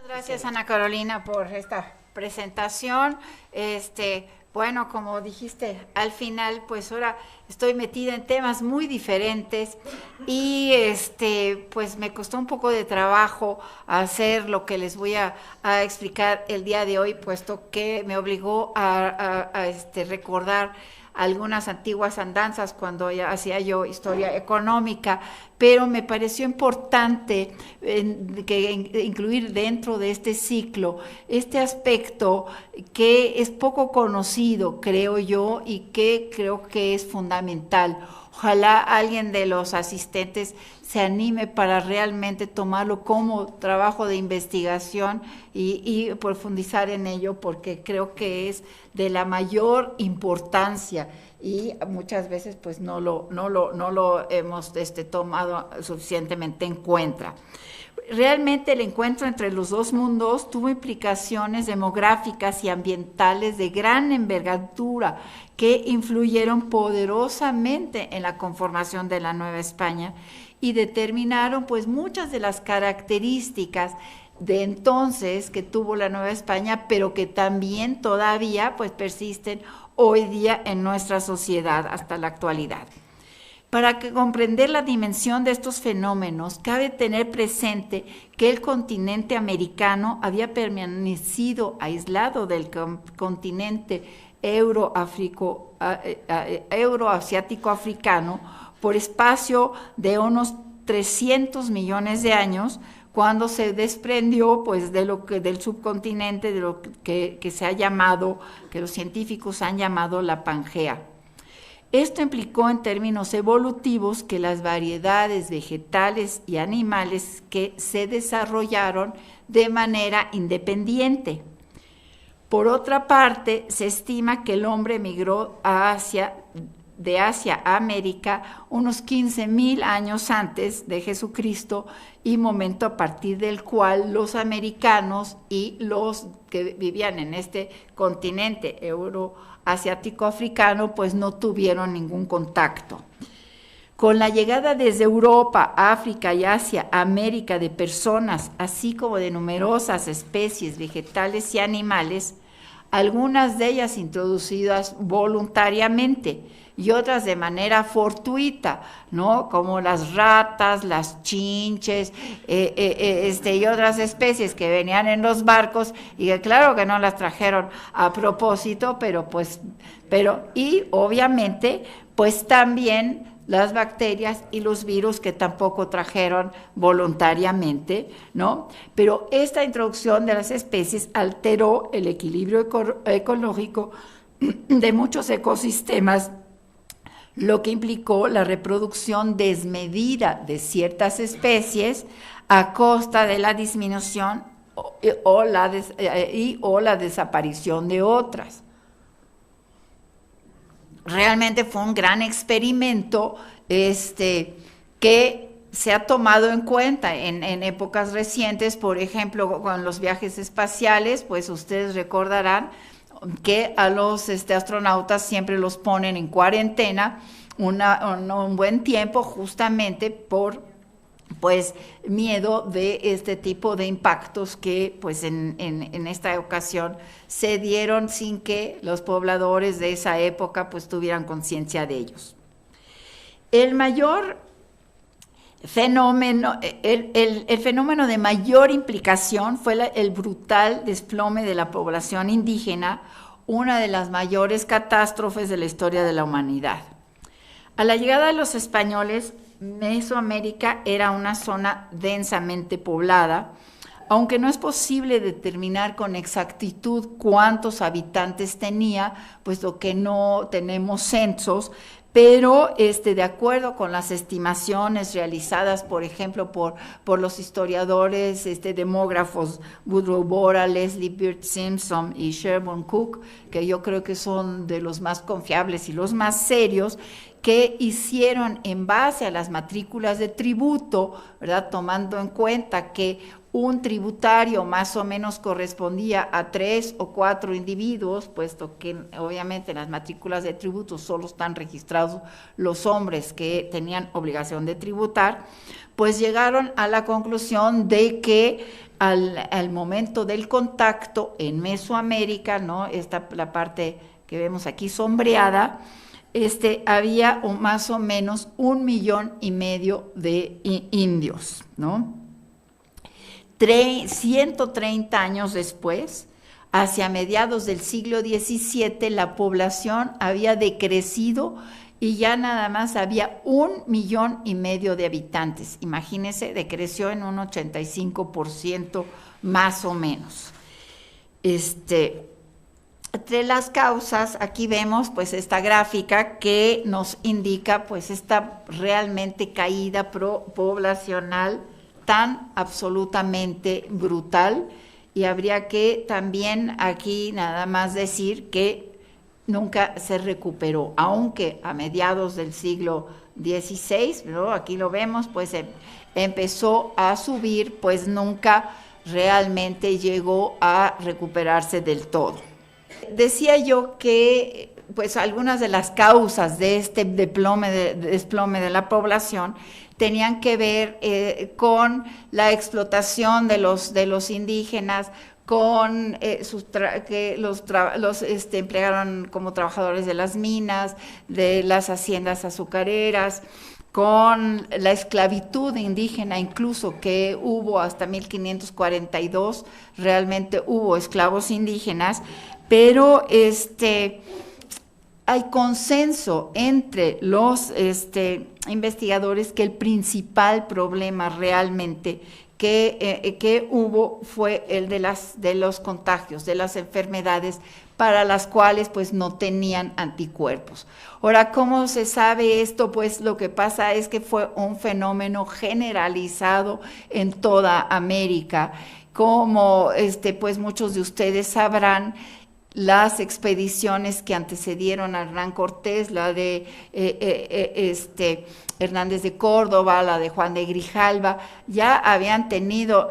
Gracias, Ana Carolina, por esta presentación. Bueno, como dijiste al final, pues ahora estoy metida en temas muy diferentes y pues me costó un poco de trabajo hacer lo que les voy a explicar el día de hoy, puesto que me obligó a recordar algunas antiguas andanzas cuando ya hacía yo historia económica, pero me pareció importante incluir dentro de este ciclo este aspecto que es poco conocido, creo yo, y que creo que es fundamental. Ojalá alguien de los asistentes se anime para realmente tomarlo como trabajo de investigación y profundizar en ello, porque creo que es de la mayor importancia y muchas veces pues no lo hemos tomado suficientemente en cuenta. Realmente el encuentro entre los dos mundos tuvo implicaciones demográficas y ambientales de gran envergadura que influyeron poderosamente en la conformación de la Nueva España y determinaron pues muchas de las características de entonces que tuvo la Nueva España, pero que también todavía pues persisten hoy día en nuestra sociedad hasta la actualidad. Para comprender la dimensión de estos fenómenos, cabe tener presente que el continente americano había permanecido aislado del continente euroasiático africano por espacio de unos 300 millones de años, cuando se desprendió pues del subcontinente, de lo que se ha llamado, que los científicos han llamado la Pangea. Esto implicó en términos evolutivos que las variedades vegetales y animales que se desarrollaron de manera independiente. Por otra parte, se estima que el hombre migró de Asia a América unos 15,000 años antes de Jesucristo, y momento a partir del cual los americanos y los que vivían en este continente euroasiático africano pues no tuvieron ningún contacto. Con la llegada desde Europa, África y Asia a América de personas, así como de numerosas especies vegetales y animales, algunas de ellas introducidas voluntariamente y otras de manera fortuita, ¿no? Como las ratas, las chinches, y otras especies que venían en los barcos y que claro que no las trajeron a propósito, y obviamente pues también las bacterias y los virus que tampoco trajeron voluntariamente, ¿no? Pero esta introducción de las especies alteró el equilibrio ecológico de muchos ecosistemas, lo que implicó la reproducción desmedida de ciertas especies a costa de la disminución o la desaparición de otras. Realmente fue un gran experimento que se ha tomado en cuenta en épocas recientes, por ejemplo, con los viajes espaciales, pues ustedes recordarán que a los astronautas siempre los ponen en cuarentena un buen tiempo, justamente por pues miedo de este tipo de impactos que pues en esta ocasión se dieron sin que los pobladores de esa época pues tuvieran conciencia de ellos. El mayor fenómeno, el fenómeno de mayor implicación fue el brutal desplome de la población indígena, una de las mayores catástrofes de la historia de la humanidad. A la llegada de los españoles, Mesoamérica era una zona densamente poblada, aunque no es posible determinar con exactitud cuántos habitantes tenía, puesto que no tenemos censos, pero de acuerdo con las estimaciones realizadas, por ejemplo, por los historiadores demógrafos Woodrow Bora, Leslie Bird Simpson y Sherburne Cook, que yo creo que son de los más confiables y los más serios, que hicieron en base a las matrículas de tributo, ¿verdad? Tomando en cuenta que un tributario más o menos correspondía a 3 o 4 individuos, puesto que obviamente en las matrículas de tributos solo están registrados los hombres que tenían obligación de tributar, pues llegaron a la conclusión de que al momento del contacto en Mesoamérica, ¿no? La parte que vemos aquí sombreada, había más o menos 1,5 millones de indios, ¿no? 130 años después, hacia mediados del siglo XVII, la población había decrecido y ya nada más había 1,5 millones de habitantes. Imagínense, decreció en un 85% más o menos. Entre las causas, aquí vemos pues esta gráfica que nos indica pues esta realmente caída poblacional tan absolutamente brutal, y habría que también aquí nada más decir que nunca se recuperó, aunque a mediados del siglo XVI, ¿no? Aquí lo vemos, pues empezó a subir, pues nunca realmente llegó a recuperarse del todo. Decía yo que pues algunas de las causas de este desplome de la población tenían que ver con la explotación de los indígenas, con que los emplearon como trabajadores de las minas, de las haciendas azucareras, con la esclavitud indígena, incluso que hubo hasta 1542, realmente hubo esclavos indígenas, pero hay consenso entre los investigadores que el principal problema realmente que hubo fue el de los contagios, de las enfermedades para las cuales pues no tenían anticuerpos. Ahora, ¿cómo se sabe esto? Pues lo que pasa es que fue un fenómeno generalizado en toda América. Como pues muchos de ustedes sabrán, las expediciones que antecedieron a Hernán Cortés, la de Hernández de Córdoba, la de Juan de Grijalva, ya habían tenido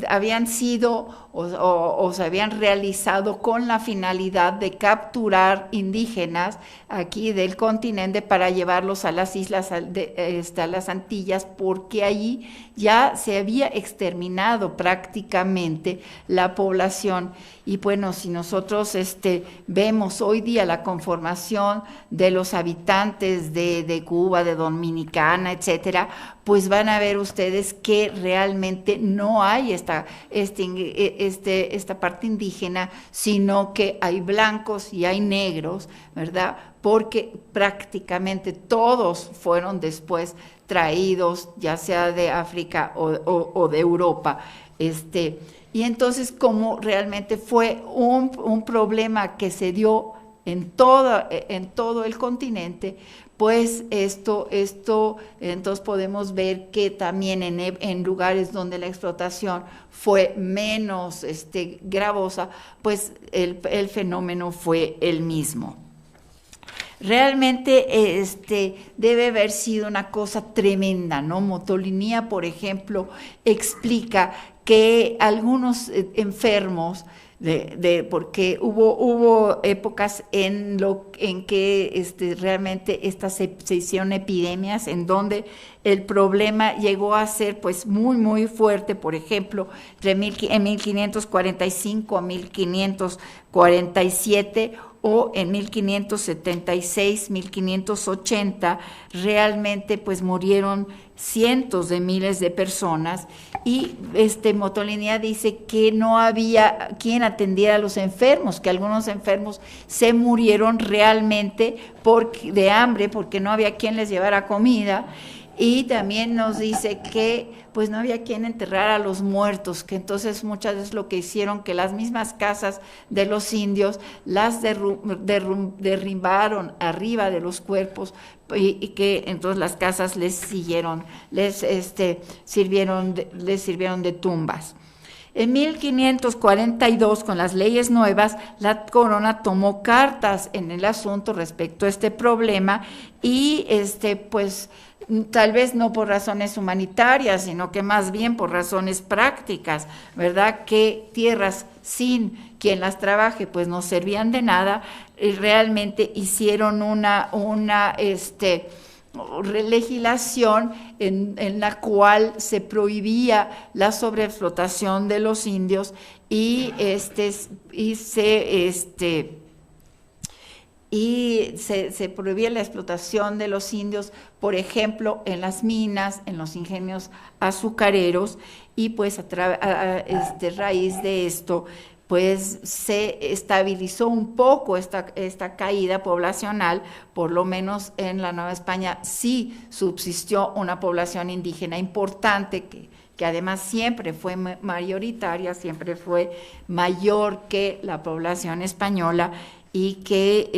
habían sido o se habían realizado con la finalidad de capturar indígenas aquí del continente para llevarlos a las islas, a las Antillas, porque allí ya se había exterminado prácticamente la población. Y bueno, si nosotros vemos hoy día la conformación de los habitantes de Cuba, de Dominicana, etcétera, pues van a ver ustedes que realmente no hay esta parte indígena, sino que hay blancos y hay negros, ¿verdad? Porque prácticamente todos fueron después traídos, ya sea de África o de Europa. Y entonces, como realmente fue un problema que se dio en todo el continente, pues esto entonces podemos ver que también en lugares donde la explotación fue menos gravosa, pues el fenómeno fue el mismo. Realmente debe haber sido una cosa tremenda, ¿no? Motolinía, por ejemplo, explica que algunos enfermos, porque hubo épocas en que realmente se hicieron epidemias en donde el problema llegó a ser pues muy muy fuerte. Por ejemplo, en 1545 a 1547 o en 1576, 1580, realmente pues murieron cientos de miles de personas, y Motolinía dice que no había quien atendiera a los enfermos, que algunos enfermos se murieron realmente de hambre, porque no había quien les llevara comida. Y también nos dice que pues no había quien enterrar a los muertos, que entonces muchas veces lo que hicieron, que las mismas casas de los indios las derribaron arriba de los cuerpos, y que entonces las casas les sirvieron de tumbas. En 1542, con las leyes nuevas, la corona tomó cartas en el asunto respecto a este problema y pues tal vez no por razones humanitarias, sino que más bien por razones prácticas, ¿verdad? Que tierras sin quien las trabaje pues no servían de nada, y realmente hicieron una legislación en la cual se prohibía la sobreexplotación de los indios y se prohibía la explotación de los indios, por ejemplo, en las minas, en los ingenios azucareros, y pues raíz de esto, pues se estabilizó un poco esta caída poblacional, por lo menos en la Nueva España sí subsistió una población indígena importante que además siempre fue mayoritaria, siempre fue mayor que la población española y que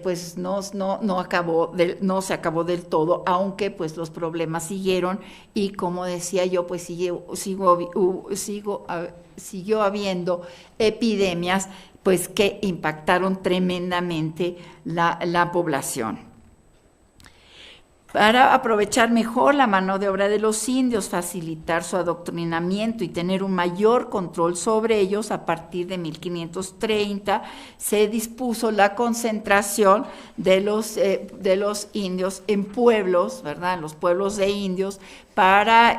pues no se acabó del todo, aunque pues los problemas siguieron y como decía yo, pues siguió habiendo epidemias pues que impactaron tremendamente la población. Para aprovechar mejor la mano de obra de los indios, facilitar su adoctrinamiento y tener un mayor control sobre ellos, a partir de 1530 se dispuso la concentración de los indios en pueblos, ¿verdad? En los pueblos de indios, para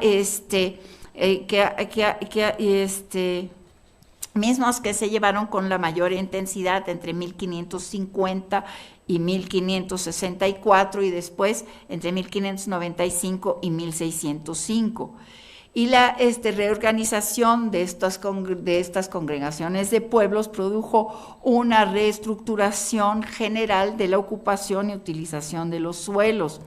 mismos que se llevaron con la mayor intensidad entre 1550 y 1564 y después entre 1595 y 1605. Y la reorganización de estas congregaciones de pueblos produjo una reestructuración general de la ocupación y utilización de los suelos.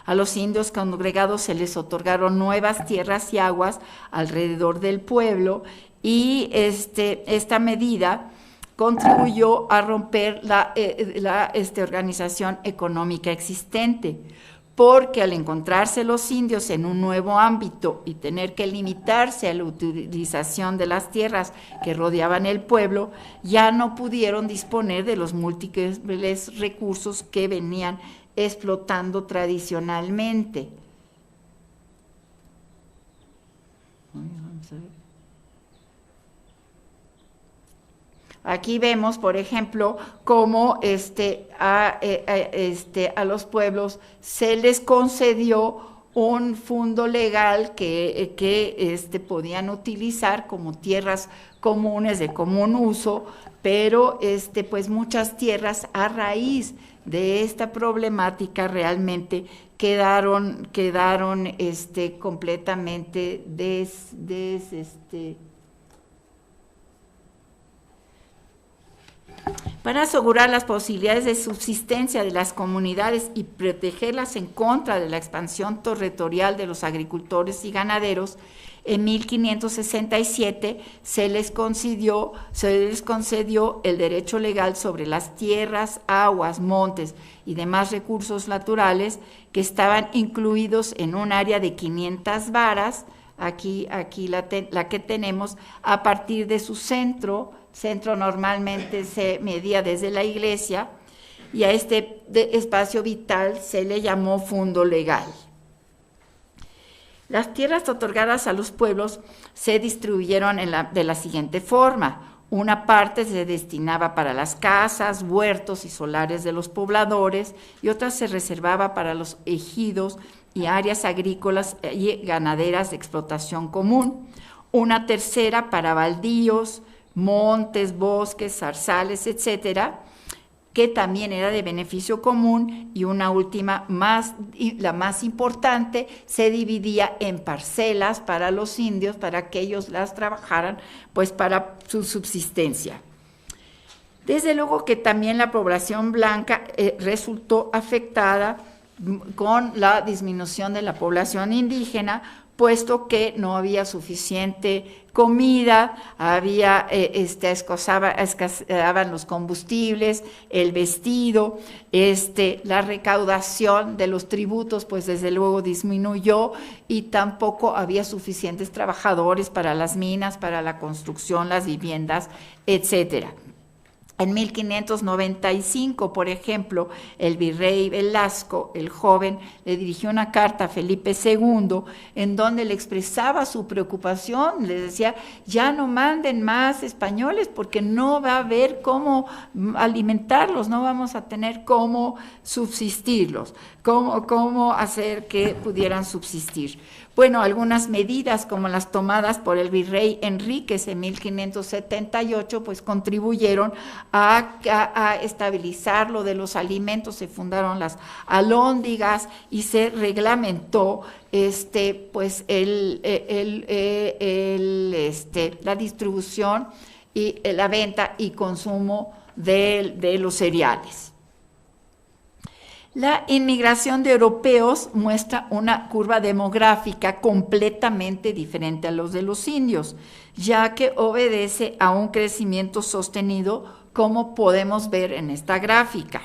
A los indios congregados se les otorgaron nuevas tierras y aguas alrededor del pueblo y esta medida contribuyó a romper la organización económica existente, porque al encontrarse los indios en un nuevo ámbito y tener que limitarse a la utilización de las tierras que rodeaban el pueblo, ya no pudieron disponer de los múltiples recursos que venían explotando tradicionalmente. Vamos a ver. Aquí vemos, por ejemplo, cómo a los pueblos se les concedió un fondo legal que podían utilizar como tierras comunes de común uso, pero pues muchas tierras a raíz de esta problemática realmente quedaron completamente Para asegurar las posibilidades de subsistencia de las comunidades y protegerlas en contra de la expansión territorial de los agricultores y ganaderos, en 1567 se les concedió el derecho legal sobre las tierras, aguas, montes y demás recursos naturales que estaban incluidos en un área de 500 varas, aquí la que tenemos, a partir de su centro normalmente se medía desde la iglesia, y a este espacio vital se le llamó fondo legal. Las tierras otorgadas a los pueblos se distribuyeron de la siguiente forma. Una parte se destinaba para las casas, huertos y solares de los pobladores, y otra se reservaba para los ejidos y áreas agrícolas y ganaderas de explotación común. Una tercera para baldíos, montes, bosques, zarzales, etcétera, que también era de beneficio común, y una última, la más importante, se dividía en parcelas para los indios, para que ellos las trabajaran, pues para su subsistencia. Desde luego que también la población blanca resultó afectada con la disminución de la población indígena, puesto que no había suficiente comida, escaseaban los combustibles, el vestido, la recaudación de los tributos, pues desde luego disminuyó, y tampoco había suficientes trabajadores para las minas, para la construcción, las viviendas, etcétera. En 1595, por ejemplo, el virrey Velasco, el joven, le dirigió una carta a Felipe II en donde le expresaba su preocupación, le decía, ya no manden más españoles porque no va a haber cómo alimentarlos, no vamos a tener cómo subsistirlos, cómo hacer que pudieran subsistir. Bueno, algunas medidas como las tomadas por el virrey Enríquez en 1578, pues contribuyeron a estabilizar lo de los alimentos. Se fundaron las alhóndigas y se reglamentó pues la distribución y la venta y consumo de los cereales. La inmigración de europeos muestra una curva demográfica completamente diferente a los de los indios, ya que obedece a un crecimiento sostenido, como podemos ver en esta gráfica.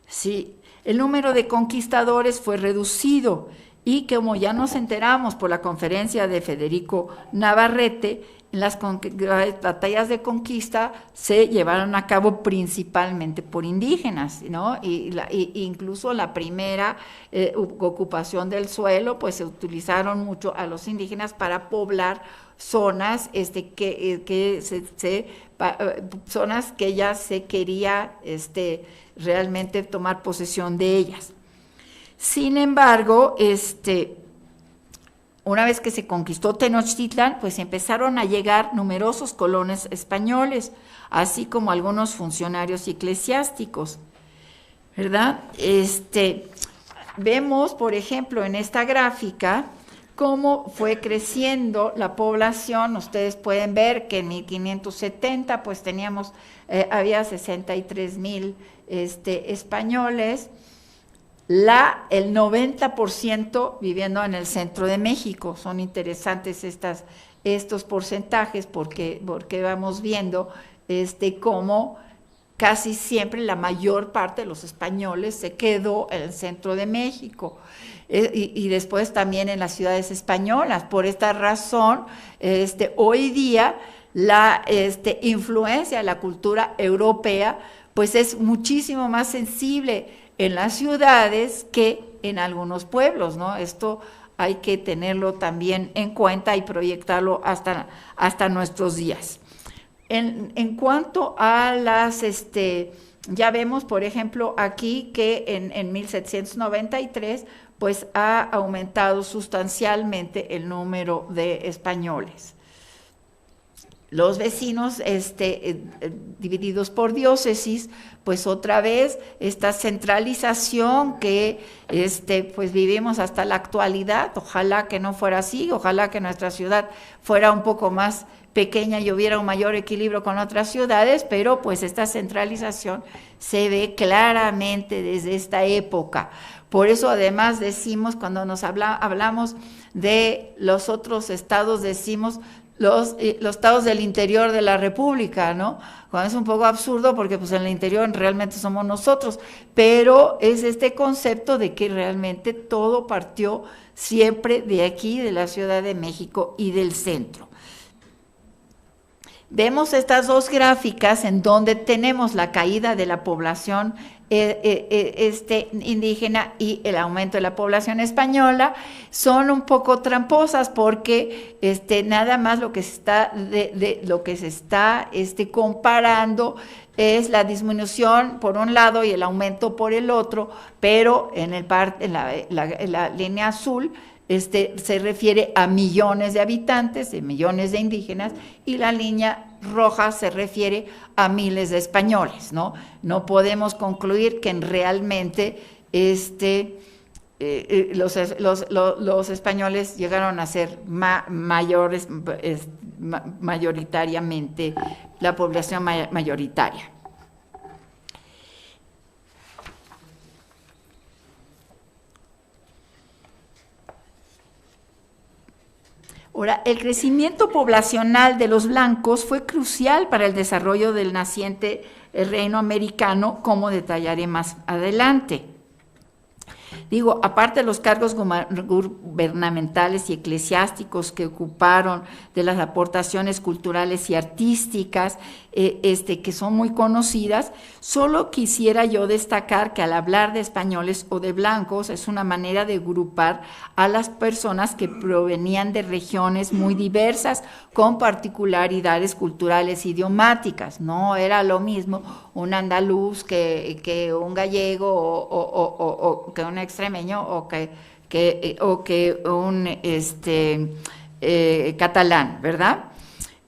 Sí, el número de conquistadores fue reducido y, como ya nos enteramos por la conferencia de Federico Navarrete, las batallas de conquista se llevaron a cabo principalmente por indígenas, ¿no? Incluso la primera ocupación del suelo, pues se utilizaron mucho a los indígenas para poblar zonas zonas que ya se quería realmente tomar posesión de ellas. Sin embargo, una vez que se conquistó Tenochtitlan, pues empezaron a llegar numerosos colonos españoles, así como algunos funcionarios eclesiásticos, ¿verdad? Vemos, por ejemplo, en esta gráfica, cómo fue creciendo la población. Ustedes pueden ver que en 1570, pues había 63,000 españoles, el 90% viviendo en el centro de México. Son interesantes estos porcentajes porque vamos viendo cómo casi siempre la mayor parte de los españoles se quedó en el centro de México y después también en las ciudades españolas. Por esta razón, hoy día la influencia de la cultura europea pues es muchísimo más sensible en las ciudades que en algunos pueblos, ¿no? Esto hay que tenerlo también en cuenta y proyectarlo hasta nuestros días. En cuanto a ya vemos, por ejemplo, aquí que en 1793, pues ha aumentado sustancialmente el número de españoles. Los vecinos divididos por diócesis, pues otra vez esta centralización que pues vivimos hasta la actualidad. Ojalá que no fuera así, ojalá que nuestra ciudad fuera un poco más pequeña y hubiera un mayor equilibrio con otras ciudades, pero pues esta centralización se ve claramente desde esta época. Por eso además decimos, cuando hablamos de los otros estados, decimos los estados del interior de la República, ¿no? Cuando es un poco absurdo porque pues en el interior realmente somos nosotros, pero es este concepto de que realmente todo partió siempre de aquí, de la Ciudad de México y del centro. Vemos estas dos gráficas en donde tenemos la caída de la población indígena y el aumento de la población española. Son un poco tramposas porque nada más lo que se está comparando es la disminución por un lado y el aumento por el otro, pero en la línea azul se refiere a millones de habitantes, de millones de indígenas, y la línea roja se refiere a miles de españoles, ¿no? No podemos concluir que realmente los españoles llegaron a ser mayores, mayoritariamente, la población mayoritaria. Ahora, el crecimiento poblacional de los blancos fue crucial para el desarrollo del naciente reino americano, como detallaré más adelante. Digo, aparte de los cargos gubernamentales y eclesiásticos que ocuparon, de las aportaciones culturales y artísticas, que son muy conocidas, solo quisiera yo destacar que al hablar de españoles o de blancos es una manera de agrupar a las personas que provenían de regiones muy diversas, con particularidades culturales e idiomáticas. No era lo mismo un andaluz que un gallego o que un extremeño o que un catalán, ¿verdad?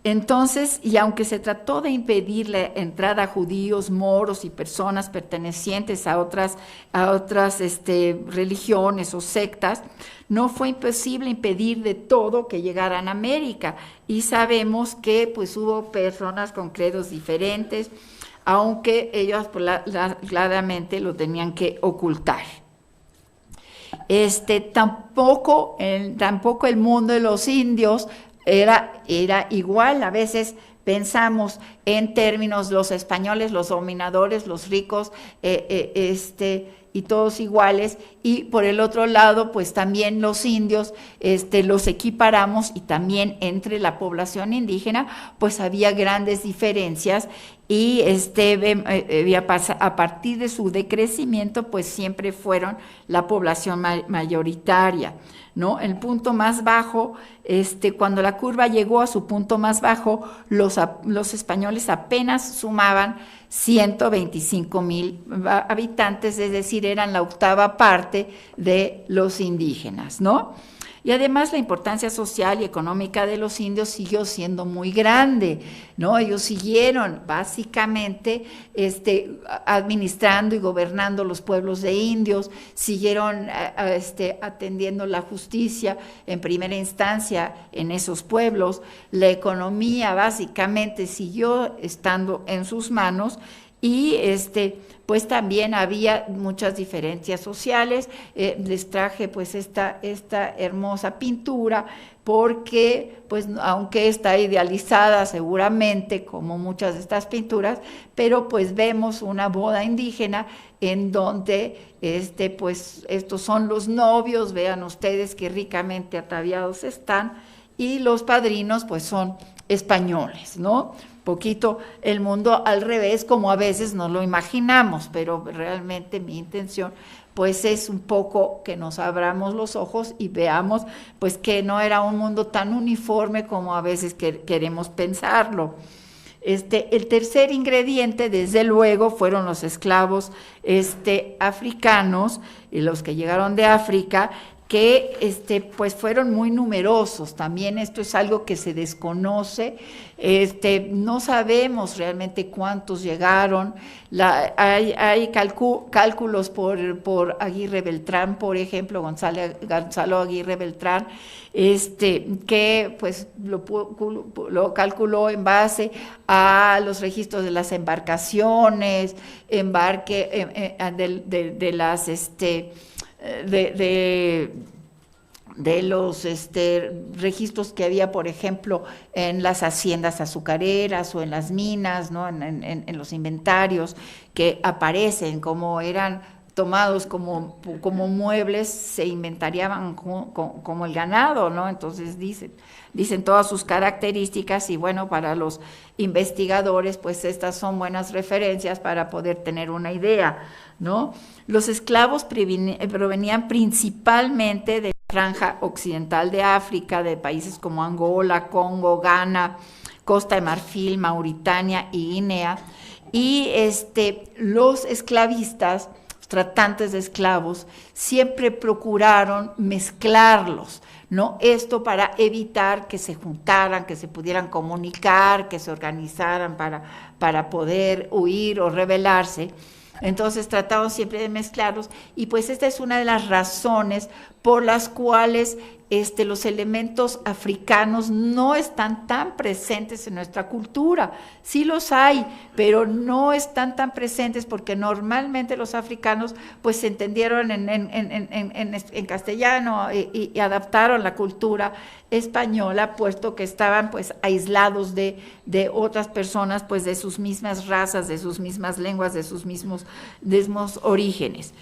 Entonces, y aunque se trató de impedir la entrada a judíos, moros y personas pertenecientes a otras religiones o sectas, no fue imposible impedir de todo que llegaran a América. Y sabemos que pues hubo personas con credos diferentes, aunque ellos pues, claramente lo tenían que ocultar. Tampoco el mundo de los indios era igual. A veces pensamos en términos los españoles, los dominadores, los ricos, y todos iguales, y por el otro lado, pues también los indios, los equiparamos, y también entre la población indígena, pues había grandes diferencias, y a partir de su decrecimiento, pues siempre fueron la población mayoritaria, ¿no? El punto más bajo, cuando la curva llegó a su punto más bajo, los españoles apenas sumaban 125,000 habitantes, es decir, eran la octava parte de los indígenas, ¿no? Y además la importancia social y económica de los indios siguió siendo muy grande, ¿no? Ellos siguieron básicamente administrando y gobernando los pueblos de indios, siguieron atendiendo la justicia en primera instancia en esos pueblos, la economía básicamente siguió estando en sus manos, y pues también había muchas diferencias sociales. Les traje pues esta hermosa pintura, porque pues aunque está idealizada seguramente como muchas de estas pinturas, pero pues vemos una boda indígena en donde pues estos son los novios, vean ustedes qué ricamente ataviados están, y los padrinos pues son españoles, ¿no? Poquito el mundo al revés, como a veces nos lo imaginamos, pero realmente mi intención pues es un poco que nos abramos los ojos y veamos pues que no era un mundo tan uniforme como a veces queremos pensarlo. El tercer ingrediente, desde luego, fueron los esclavos africanos, y los que llegaron de África, que pues fueron muy numerosos. También esto es algo que se desconoce, no sabemos realmente cuántos llegaron. Hay cálculos por Aguirre Beltrán, por ejemplo, Gonzalo Aguirre Beltrán, que pues lo calculó en base a los registros de las embarcaciones, de las de los registros que había, por ejemplo, en las haciendas azucareras o en las minas, ¿no? En los inventarios que aparecen, como eran tomados como muebles, se inventariaban como el ganado, ¿no? Entonces dicen todas sus características, y bueno, para los investigadores, pues estas son buenas referencias para poder tener una idea, ¿no? Los esclavos provenían principalmente de la franja occidental de África, de países como Angola, Congo, Ghana, Costa de Marfil, Mauritania y Guinea, y los esclavistas, tratantes de esclavos, siempre procuraron mezclarlos, ¿no? Esto para evitar que se juntaran, que se pudieran comunicar, que se organizaran para poder huir o rebelarse. Entonces trataban siempre de mezclarlos, y pues esta es una de las razones por las cuales los elementos africanos no están tan presentes en nuestra cultura. Sí los hay, pero no están tan presentes porque normalmente los africanos pues se entendieron en castellano y adaptaron la cultura española, puesto que estaban pues aislados de otras personas, pues de sus mismas razas, de sus mismas lenguas, de sus mismos orígenes.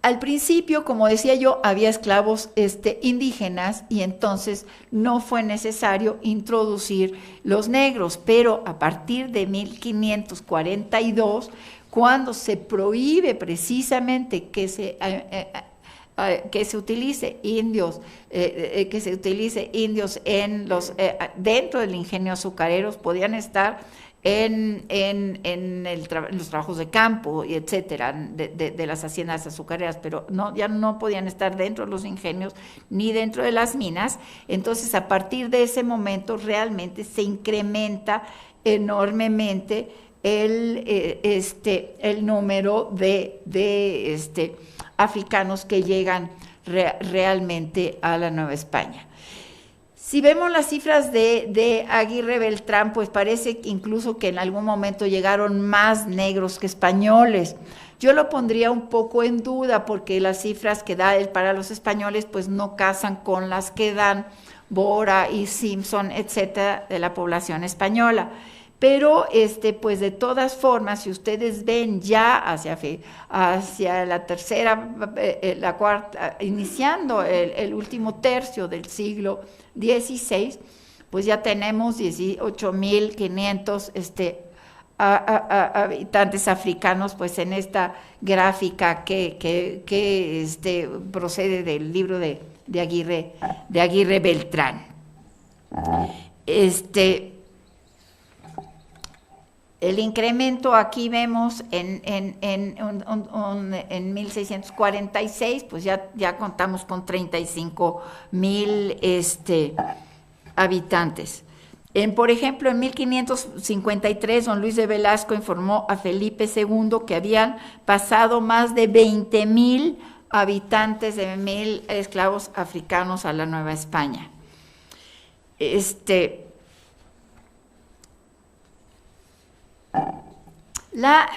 Al principio, como decía yo, había esclavos indígenas y entonces no fue necesario introducir los negros, pero a partir de 1542, cuando se prohíbe precisamente que se utilice indios, en dentro del ingenio azucareros, podían estar en los trabajos de campo y etcétera, de las haciendas azucareras, pero ya no podían estar dentro de los ingenios ni dentro de las minas. Entonces, a partir de ese momento realmente se incrementa enormemente el número de africanos que llegan realmente a la Nueva España. Si vemos las cifras de Aguirre Beltrán, pues parece incluso que en algún momento llegaron más negros que españoles. Yo lo pondría un poco en duda porque las cifras que da él para los españoles pues no casan con las que dan Bora y Simpson, etcétera, de la población española. Pero pues de todas formas, si ustedes ven ya hacia la tercera, la cuarta, iniciando el último tercio del siglo XVI, pues ya tenemos 18.500 habitantes africanos, pues en esta gráfica que procede del libro de Aguirre Beltrán. El incremento aquí vemos en 1646, pues ya contamos con 35,000 habitantes. Por ejemplo, en 1553, don Luis de Velasco informó a Felipe II que habían pasado más de 20,000 habitantes de 1,000 esclavos africanos a la Nueva España. La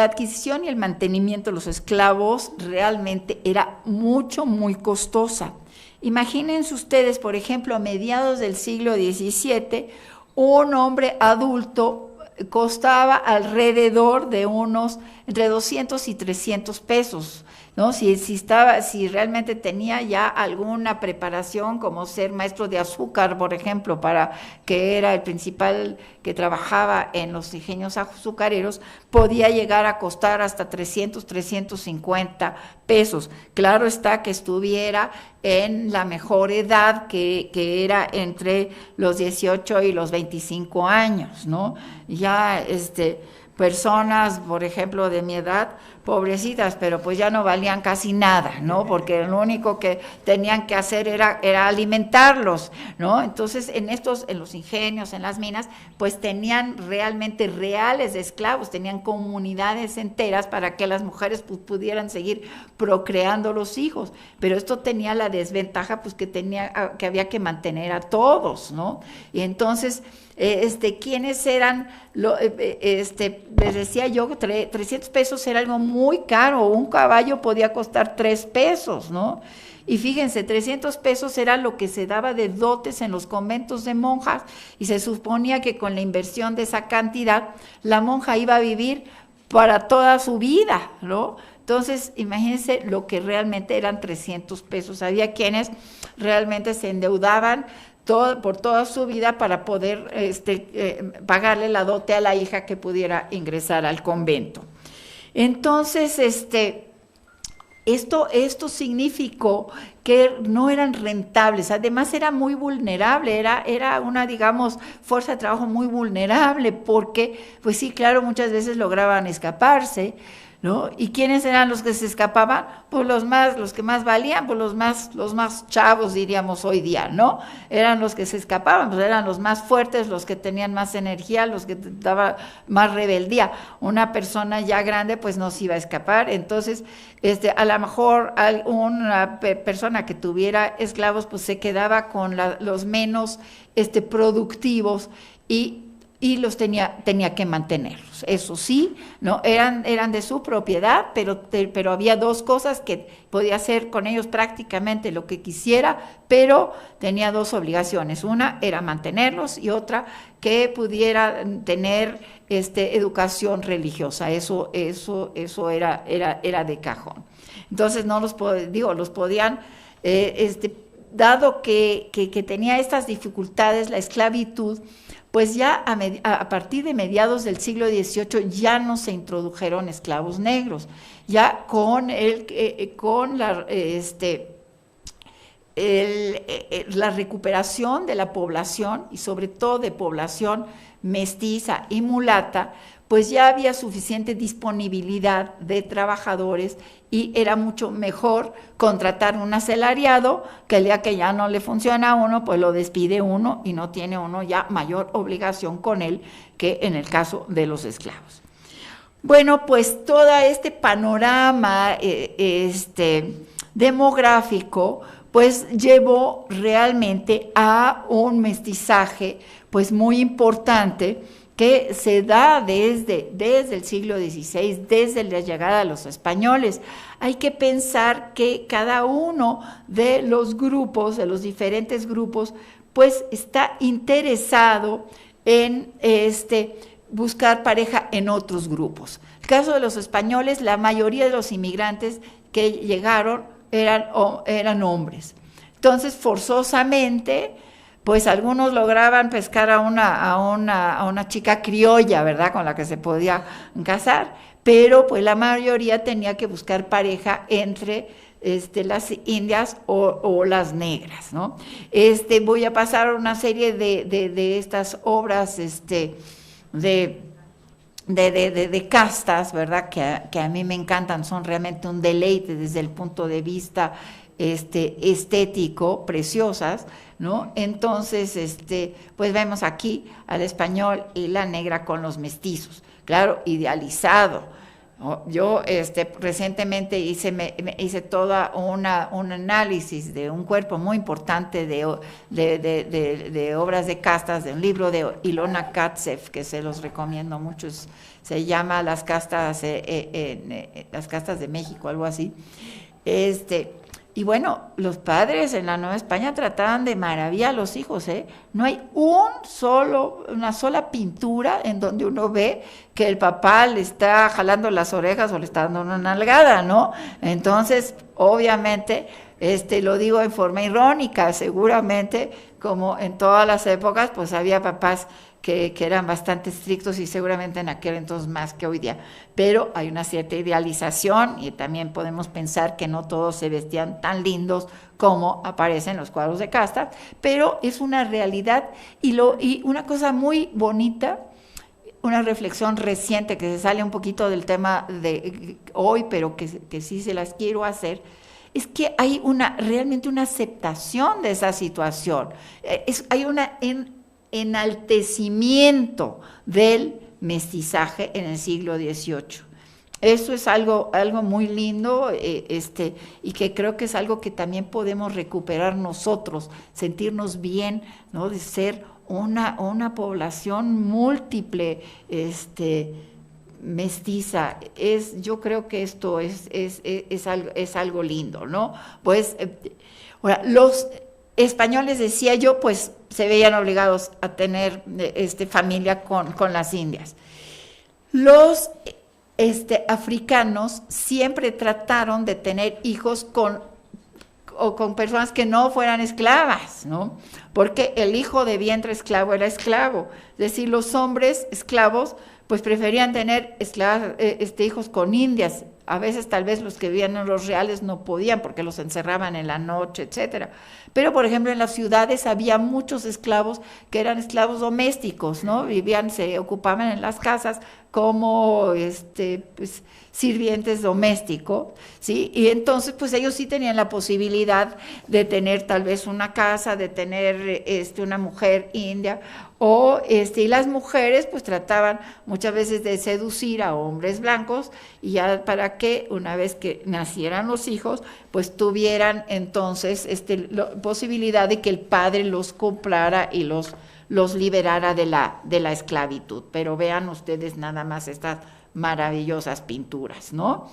adquisición y el mantenimiento de los esclavos realmente era muy costosa. Imagínense ustedes, por ejemplo, a mediados del siglo XVII, un hombre adulto costaba alrededor de entre 200 y 300 pesos, ¿no? Si realmente tenía ya alguna preparación, como ser maestro de azúcar, por ejemplo, que era el principal que trabajaba en los ingenios azucareros, podía llegar a costar hasta 300, 350 pesos. Claro está que estuviera en la mejor edad, que era entre los 18 y los 25 años, ¿no? Ya personas, por ejemplo, de mi edad, pobrecitas, pero pues ya no valían casi nada, ¿no? Porque lo único que tenían que hacer era alimentarlos, ¿no? Entonces, en los ingenios, en las minas, pues tenían realmente reales de esclavos, tenían comunidades enteras para que las mujeres pues, pudieran seguir procreando los hijos, pero esto tenía la desventaja pues que había que mantener a todos, ¿no? Y entonces, ¿quiénes eran? Les decía yo, 300 pesos era algo muy caro, un caballo podía costar 3 pesos, ¿no? Y fíjense, 300 pesos era lo que se daba de dotes en los conventos de monjas, y se suponía que con la inversión de esa cantidad, la monja iba a vivir para toda su vida, ¿no? Entonces, imagínense lo que realmente eran 300 pesos. Había quienes realmente se endeudaban por toda su vida para poder pagarle la dote a la hija que pudiera ingresar al convento. Entonces, esto significó que no eran rentables, además era muy vulnerable, era una, digamos, fuerza de trabajo muy vulnerable, porque, pues sí, claro, muchas veces lograban escaparse, ¿no? ¿Y quiénes eran los que se escapaban? Pues los que más valían, pues los más chavos, diríamos hoy día, ¿no? Eran los que se escapaban, pues eran los más fuertes, los que tenían más energía, los que daban más rebeldía. Una persona ya grande, pues no se iba a escapar. Entonces, a lo mejor una persona que tuviera esclavos, pues se quedaba con los menos productivos y los tenía que mantenerlos. Eso sí, no eran de su propiedad, pero había dos cosas: que podía hacer con ellos prácticamente lo que quisiera, pero tenía dos obligaciones. Una era mantenerlos y otra que pudiera tener educación religiosa. Eso era de cajón. Entonces los podían, dado que tenía estas dificultades la esclavitud, pues ya a partir de mediados del siglo XVIII ya no se introdujeron esclavos negros, ya con la recuperación de la población, y sobre todo de población mestiza y mulata, pues ya había suficiente disponibilidad de trabajadores y era mucho mejor contratar un asalariado, que el día que ya no le funciona a uno, pues lo despide uno y no tiene uno ya mayor obligación con él que en el caso de los esclavos. Bueno, pues todo este panorama demográfico pues llevó realmente a un mestizaje pues muy importante, que se da desde el siglo XVI, desde la llegada de los españoles. Hay que pensar que cada uno de los grupos, de los diferentes grupos, pues está interesado en buscar pareja en otros grupos. En el caso de los españoles, la mayoría de los inmigrantes que llegaron eran hombres. Entonces, forzosamente, pues algunos lograban pescar a una chica criolla, ¿verdad?, con la que se podía casar, pero pues la mayoría tenía que buscar pareja entre las indias o las negras, ¿no? Voy a pasar una serie de estas obras de castas, ¿verdad?, que a mí me encantan, son realmente un deleite desde el punto de vista estético, preciosas, ¿no? Entonces, pues vemos aquí al español y la negra con los mestizos, claro, idealizado, ¿no? Yo recientemente hice toda un análisis de un cuerpo muy importante de obras de castas, de un libro de Ilona Katsev, que se los recomiendo mucho, se llama Las castas de México, algo así. Y bueno, los padres en la Nueva España trataban de maravilla a los hijos, ¿eh? No hay una sola pintura en donde uno ve que el papá le está jalando las orejas o le está dando una nalgada, ¿no? Entonces, obviamente, lo digo en forma irónica, seguramente, como en todas las épocas, pues había papás que eran bastante estrictos, y seguramente en aquel entonces más que hoy día, pero hay una cierta idealización, y también podemos pensar que no todos se vestían tan lindos como aparecen en los cuadros de casta, pero es una realidad. Y una cosa muy bonita, una reflexión reciente que se sale un poquito del tema de hoy, pero que sí se las quiero hacer, es que hay realmente una aceptación de esa situación, hay una enaltecimiento del mestizaje en el siglo XVIII. Eso es algo muy lindo, y que creo que es algo que también podemos recuperar nosotros, sentirnos bien, ¿no?, de ser una población múltiple, mestiza. Yo creo que esto es algo lindo, ¿no? Pues, ahora, los españoles, decía yo, pues se veían obligados a tener familia con las indias. Los africanos siempre trataron de tener hijos con personas que no fueran esclavas, ¿no? Porque el hijo de vientre esclavo era esclavo. Es decir, los hombres esclavos pues preferían tener hijos con indias, a veces tal vez los que vivían en los reales no podían porque los encerraban en la noche, etcétera. Pero, por ejemplo, en las ciudades había muchos esclavos que eran esclavos domésticos, ¿no? Vivían, se ocupaban en las casas como pues, sirvientes domésticos, ¿sí? Y entonces, pues ellos sí tenían la posibilidad de tener tal vez una casa, de tener una mujer india, y las mujeres pues trataban muchas veces de seducir a hombres blancos, y ya para que una vez que nacieran los hijos, pues tuvieran entonces la posibilidad de que el padre los comprara y los liberara de la esclavitud. Pero vean ustedes nada más estas maravillosas pinturas, ¿no?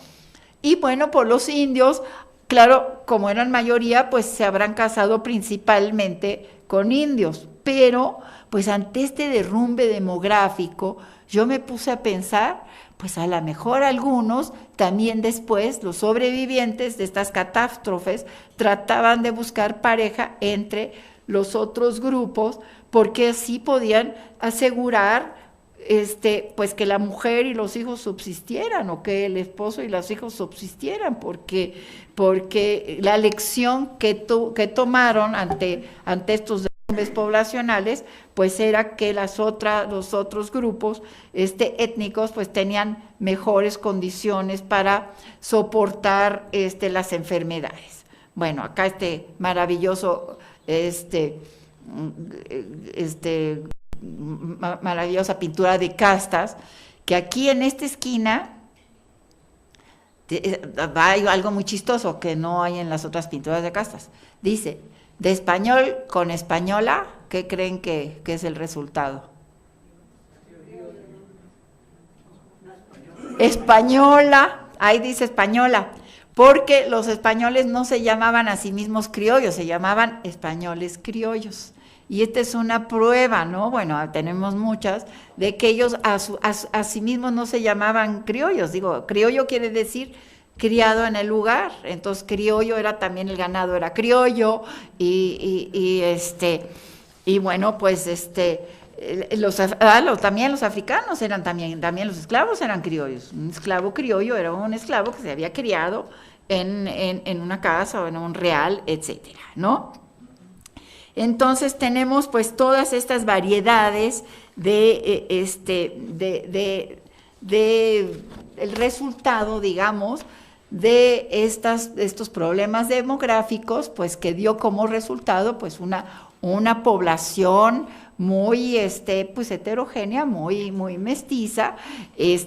Y bueno, por los indios, claro, como eran mayoría, pues se habrán casado principalmente con indios, pero pues ante este derrumbe demográfico, yo me puse a pensar, pues a lo mejor algunos, también después, los sobrevivientes de estas catástrofes, trataban de buscar pareja entre los otros grupos, porque así podían asegurar pues que la mujer y los hijos subsistieran, o que el esposo y los hijos subsistieran, porque la lección que tomaron ante estos derrumbes poblacionales, pues era que los otros grupos étnicos pues tenían mejores condiciones para soportar las enfermedades. Bueno, acá maravilloso maravillosa pintura de castas, que aquí en esta esquina hay algo muy chistoso que no hay en las otras pinturas de castas. Dice, de español con española, ¿qué creen que es el resultado? Española, ahí dice española, porque los españoles no se llamaban a sí mismos criollos, se llamaban españoles criollos. Y esta es una prueba, ¿no? Bueno, tenemos muchas, de que ellos a sí mismos no se llamaban criollos. Digo, criollo quiere decir criado en el lugar, entonces criollo era también el ganado, era criollo, y bueno, pues también los africanos eran también los esclavos eran criollos. Un esclavo criollo era un esclavo que se había criado en una casa o en un real, etcétera, ¿no? Entonces tenemos pues todas estas variedades de el resultado, digamos, de estos problemas demográficos, pues que dio como resultado pues una población muy pues heterogénea, muy mestiza,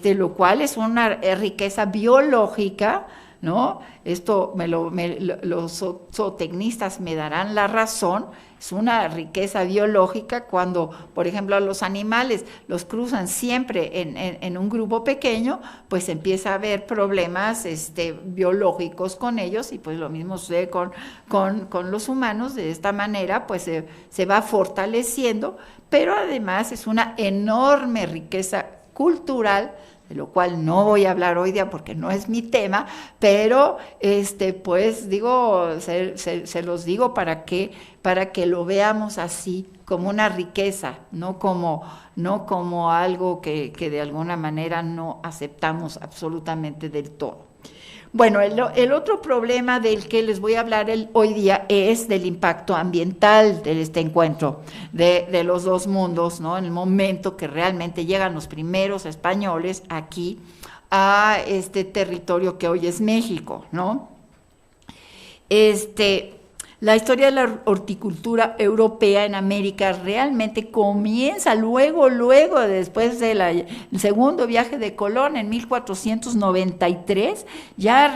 lo cual es una riqueza biológica, ¿no? Esto los zootecnistas me darán la razón. Es una riqueza biológica cuando, por ejemplo, a los animales los cruzan siempre en un grupo pequeño, pues empieza a haber problemas biológicos con ellos, y pues lo mismo sucede con los humanos. De esta manera pues se va fortaleciendo, pero además es una enorme riqueza cultural, de lo cual no voy a hablar hoy día porque no es mi tema, pero pues digo, se los digo para que lo veamos así, como una riqueza, no como algo que de alguna manera no aceptamos absolutamente del todo. Bueno, el otro problema del que les voy a hablar hoy día es del impacto ambiental de este encuentro de los dos mundos, ¿no? En el momento que realmente llegan los primeros españoles aquí a este territorio que hoy es México, ¿no? La historia de la horticultura europea en América realmente comienza luego, después del segundo viaje de Colón en 1493, ya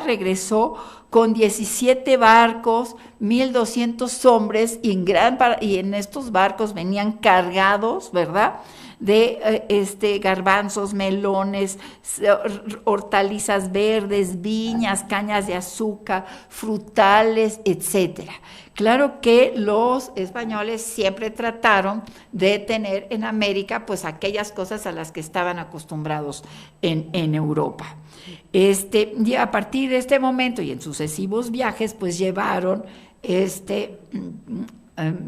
regresó con 17 barcos, 1,200 hombres, y en estos barcos venían cargados, ¿verdad?, de garbanzos, melones, hortalizas verdes, viñas, cañas de azúcar, frutales, etcétera. Claro que los españoles siempre trataron de tener en América pues aquellas cosas a las que estaban acostumbrados en Europa. Y a partir de este momento y en sucesivos viajes pues llevaron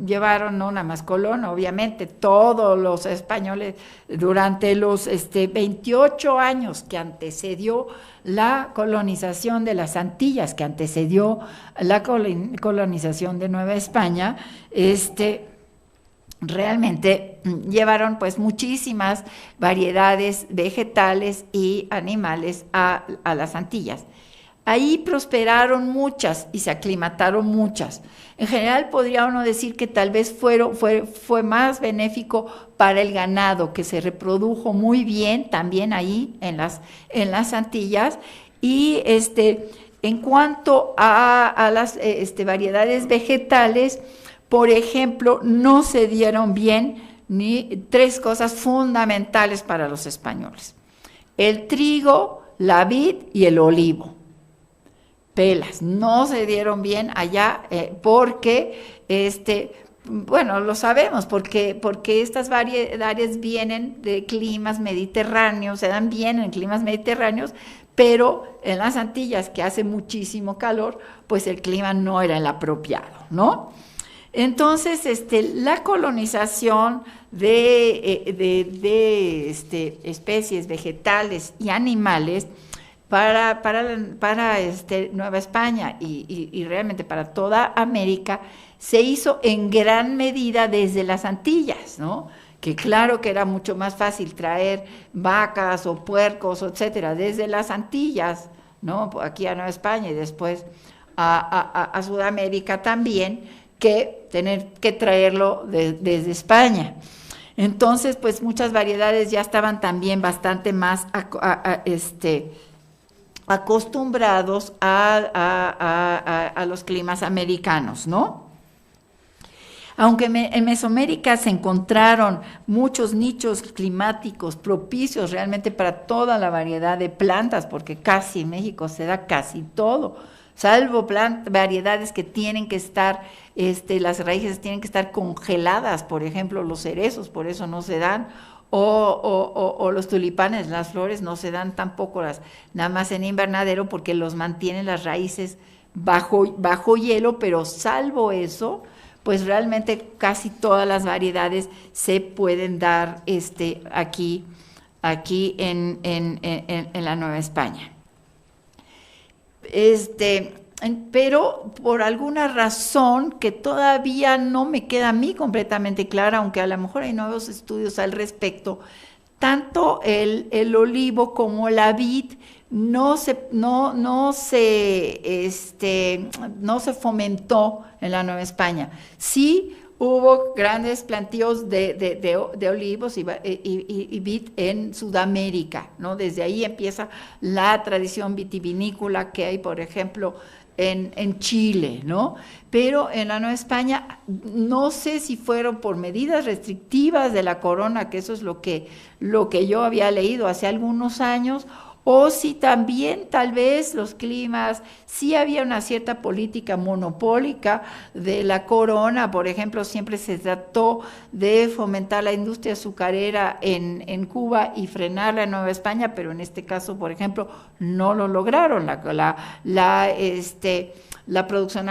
llevaron no nada más Colón, obviamente, todos los españoles durante los 28 años que antecedió la colonización de las Antillas, que antecedió la colonización de Nueva España, realmente llevaron pues muchísimas variedades vegetales y animales a las Antillas. Ahí prosperaron muchas y se aclimataron muchas. En general podría uno decir que tal vez fue más benéfico para el ganado, que se reprodujo muy bien también ahí en las Antillas. Y en cuanto a las variedades vegetales, por ejemplo, no se dieron bien ni tres cosas fundamentales para los españoles: el trigo, la vid y el olivo. Pelas, no se dieron bien allá porque, bueno, lo sabemos, porque estas variedades vienen de climas mediterráneos, se dan bien en climas mediterráneos, pero en las Antillas, que hace muchísimo calor, pues el clima no era el apropiado, ¿no? Entonces, la colonización de especies vegetales y animales para Nueva España y realmente para toda América, se hizo en gran medida desde las Antillas, ¿no? Que claro que era mucho más fácil traer vacas o puercos, etcétera, desde las Antillas, ¿no? Aquí a Nueva España y después a Sudamérica también, que tener que traerlo desde España. Entonces, pues muchas variedades ya estaban también bastante más acostumbrados a los climas americanos, ¿no? Aunque en Mesoamérica se encontraron muchos nichos climáticos propicios realmente para toda la variedad de plantas, porque casi en México se da casi todo, salvo variedades que tienen que estar, las raíces tienen que estar congeladas, por ejemplo los cerezos, por eso no se dan, o los tulipanes, las flores no se dan tampoco nada más en invernadero, porque los mantienen las raíces bajo hielo, pero salvo eso, pues realmente casi todas las variedades se pueden dar aquí en la Nueva España. Pero por alguna razón que todavía no me queda a mí completamente clara, aunque a lo mejor hay nuevos estudios al respecto, tanto el olivo como la vid no se fomentó en la Nueva España. Sí hubo grandes plantíos de olivos y vid en Sudamérica, ¿no? Desde ahí empieza la tradición vitivinícola que hay, por ejemplo, en Chile, ¿no? Pero en la Nueva España, no sé si fueron por medidas restrictivas de la corona, que eso es lo que yo había leído hace algunos años, o si también tal vez los climas, sí había una cierta política monopólica de la corona. Por ejemplo, siempre se trató de fomentar la industria azucarera en Cuba y frenarla en Nueva España, pero en este caso, por ejemplo, no lo lograron. La producción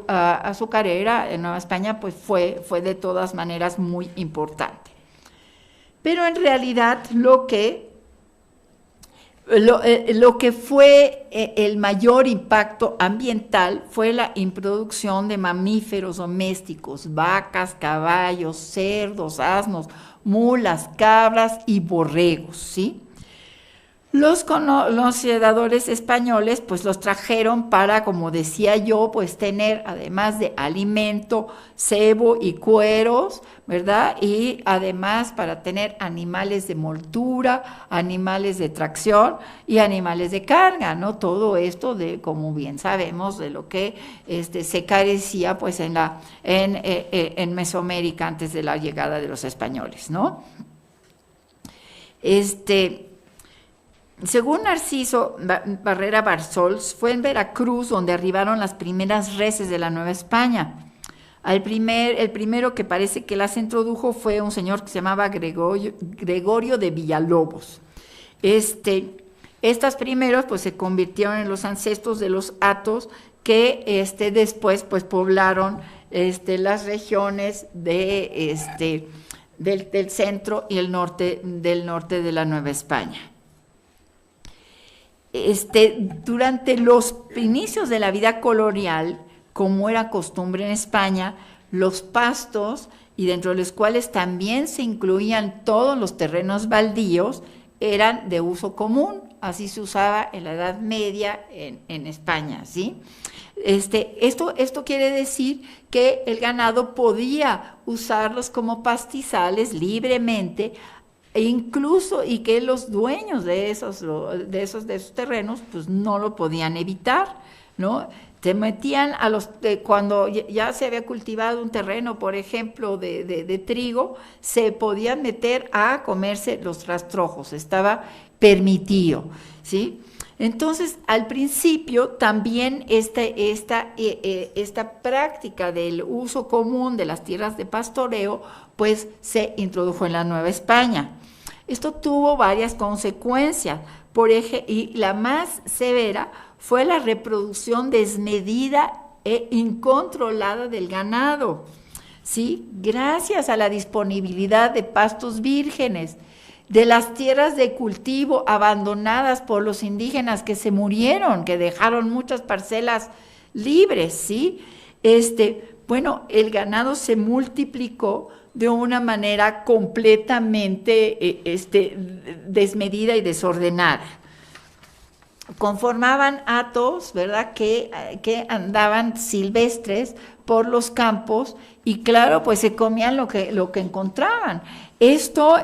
azucarera en Nueva España pues fue de todas maneras muy importante. Pero en realidad lo que fue el mayor impacto ambiental fue la introducción de mamíferos domésticos: vacas, caballos, cerdos, asnos, mulas, cabras y borregos, ¿sí? Los colonizadores españoles pues los trajeron para, como decía yo, pues tener, además de alimento, cebo y cueros, ¿verdad? Y además para tener animales de montura, animales de tracción y animales de carga, ¿no? Todo esto como bien sabemos, de lo que se carecía pues en Mesoamérica antes de la llegada de los españoles, ¿no? Según Narciso Barrera Barzols, fue en Veracruz donde arribaron las primeras reses de la Nueva España. El primero que parece que las introdujo fue un señor que se llamaba Gregorio de Villalobos. Estas primeros pues se convirtieron en los ancestros de los hatos que después pues poblaron las regiones del centro y el norte de la Nueva España. Durante los inicios de la vida colonial, como era costumbre en España, los pastos, y dentro de los cuales también se incluían todos los terrenos baldíos, eran de uso común. Así se usaba en la Edad Media en España, ¿sí? Esto quiere decir que el ganado podía usarlos como pastizales libremente, e incluso, y que los dueños de esos terrenos pues no lo podían evitar, ¿no? Se metían cuando ya se había cultivado un terreno, por ejemplo, de trigo, se podían meter a comerse los rastrojos, estaba permitido, ¿sí? Entonces, al principio también esta práctica del uso común de las tierras de pastoreo, pues se introdujo en la Nueva España. Esto tuvo varias consecuencias, y la más severa fue la reproducción desmedida e incontrolada del ganado, ¿sí? Gracias a la disponibilidad de pastos vírgenes, de las tierras de cultivo abandonadas por los indígenas que se murieron, que dejaron muchas parcelas libres, ¿sí? Bueno, el ganado se multiplicó de una manera completamente desmedida y desordenada. Conformaban hatos, ¿verdad?, que andaban silvestres por los campos y claro, pues se comían lo que encontraban. Esto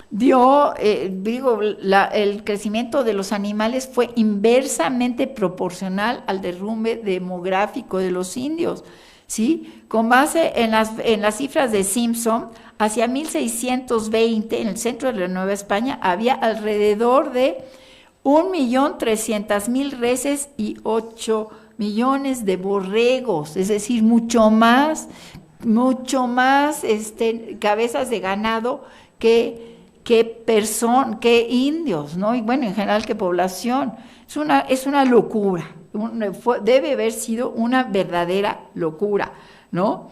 dio, el crecimiento de los animales fue inversamente proporcional al derrumbe demográfico de los indios, ¿sí? Con base en las cifras de Simpson, hacia 1620, en el centro de la Nueva España, había alrededor de 1.300.000 reses y 8 millones de borregos, es decir, mucho más cabezas de ganado que indios, ¿no? Y bueno, en general que población. Es una locura, debe haber sido una verdadera locura, ¿no?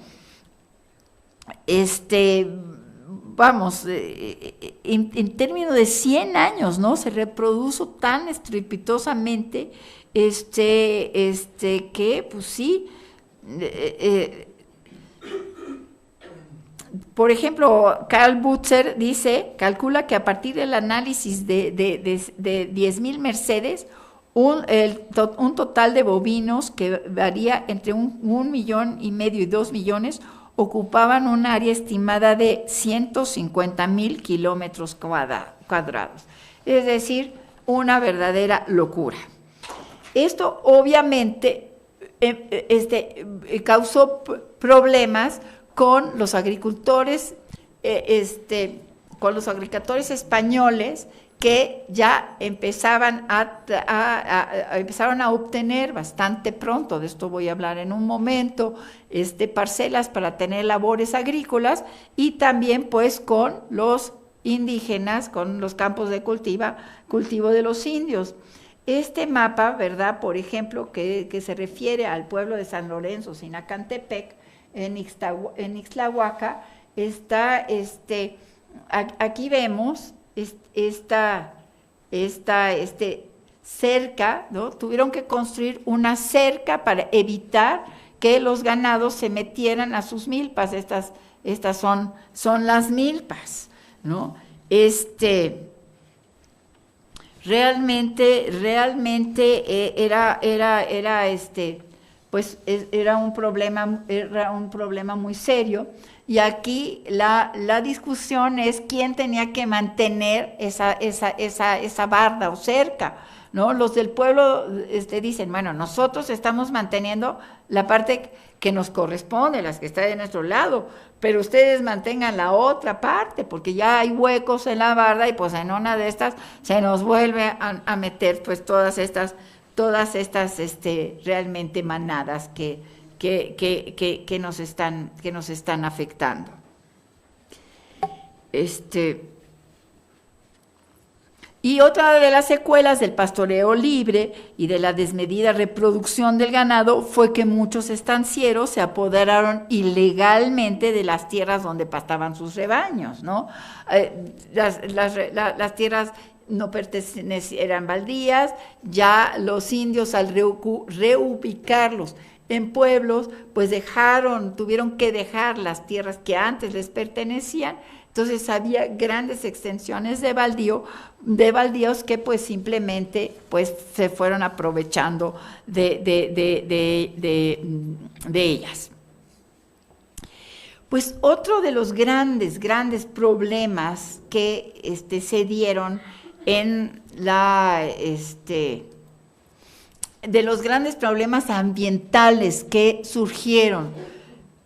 Vamos, en términos de 100 años, ¿no? Se reprodujo tan estrepitosamente, que, pues sí, por ejemplo, Karl Butzer calcula que a partir del análisis de 10.000 Mercedes, un total de bovinos que varía entre 1,5 millones y 2 millones, ocupaban un área estimada de 150.000 kilómetros cuadrados. Es decir, una verdadera locura. Esto obviamente causó problemas con los agricultores, españoles, que ya empezaron a obtener bastante pronto, de esto voy a hablar en un momento, parcelas para tener labores agrícolas, y también pues con los indígenas, con los campos de cultivo de los indios. Este mapa, ¿verdad?, por ejemplo, que se refiere al pueblo de San Lorenzo, Sinacantepec, en Ixtlahuaca, está, aquí vemos esta cerca, ¿no? Tuvieron que construir una cerca para evitar que los ganados se metieran a sus milpas. Estas son las milpas, ¿no? Realmente era un problema muy serio. Y aquí la discusión es quién tenía que mantener esa barda o cerca, ¿no? Los del pueblo dicen, bueno, nosotros estamos manteniendo la parte que nos corresponde, las que está de nuestro lado, pero ustedes mantengan la otra parte, porque ya hay huecos en la barda y pues en una de estas se nos vuelve a meter pues todas estas realmente manadas que nos están afectando. Y otra de las secuelas del pastoreo libre y de la desmedida reproducción del ganado fue que muchos estancieros se apoderaron ilegalmente de las tierras donde pastaban sus rebaños, ¿no? Las tierras no pertenecían, eran baldías, ya los indios al reubicarlos en pueblos, pues tuvieron que dejar las tierras que antes les pertenecían. Entonces había grandes extensiones de baldíos que pues simplemente pues se fueron aprovechando de ellas. Pues otro de los grandes problemas que se dieron en de los grandes problemas ambientales que surgieron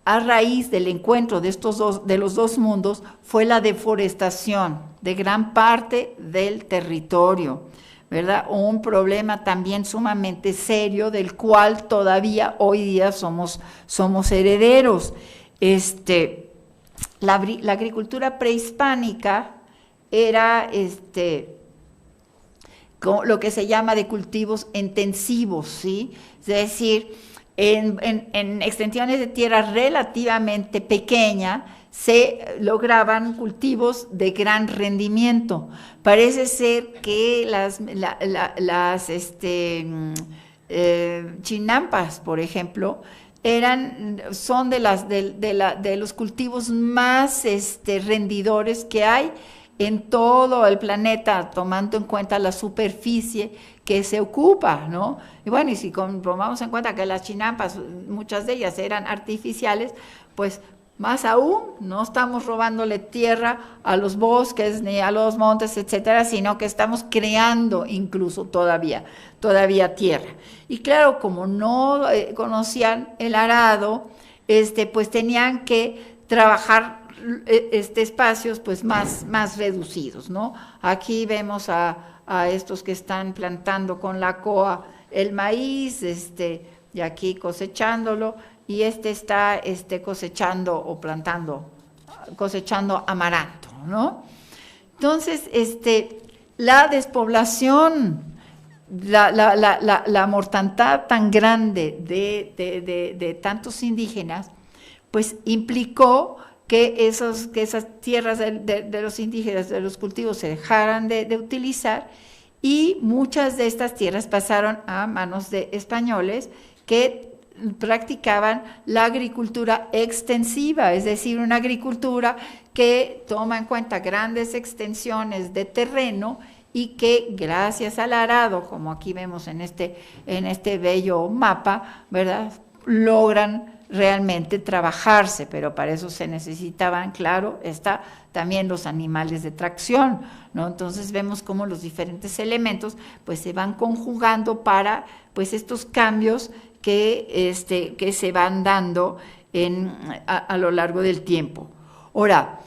a raíz del encuentro de los dos mundos fue la deforestación de gran parte del territorio, ¿verdad? Un problema también sumamente serio del cual todavía hoy día somos herederos. La agricultura prehispánica era lo que se llama de cultivos intensivos, ¿sí? Es decir, en extensiones de tierra relativamente pequeña se lograban cultivos de gran rendimiento. Parece ser que las chinampas, por ejemplo, son de los cultivos más rendidores que hay en todo el planeta, tomando en cuenta la superficie que se ocupa, ¿no? Y bueno, y si tomamos en cuenta que las chinampas, muchas de ellas eran artificiales, pues más aún no estamos robándole tierra a los bosques ni a los montes, etcétera, sino que estamos creando incluso todavía tierra. Y claro, como no conocían el arado, pues tenían que trabajar espacios pues más reducidos, ¿no? Aquí vemos a estos que están plantando con la coa el maíz, y aquí cosechándolo, y está cosechando o cosechando amaranto, ¿no? Entonces, la despoblación, la mortandad tan grande de tantos indígenas, pues implicó que esas tierras de los indígenas, de los cultivos, se dejaran de utilizar, y muchas de estas tierras pasaron a manos de españoles que practicaban la agricultura extensiva, es decir, una agricultura que toma en cuenta grandes extensiones de terreno y que gracias al arado, como aquí vemos en este bello mapa, ¿verdad?, logran realmente trabajarse, pero para eso se necesitaban, claro, también los animales de tracción, ¿no? Entonces vemos cómo los diferentes elementos pues se van conjugando para pues estos cambios que se van dando a lo largo del tiempo. Ahora,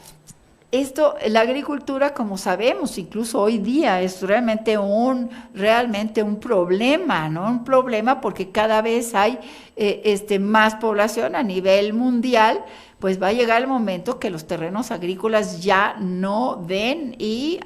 la agricultura, como sabemos, incluso hoy día es realmente un problema, ¿no? Un problema porque cada vez hay más población a nivel mundial, pues va a llegar el momento que los terrenos agrícolas ya no den y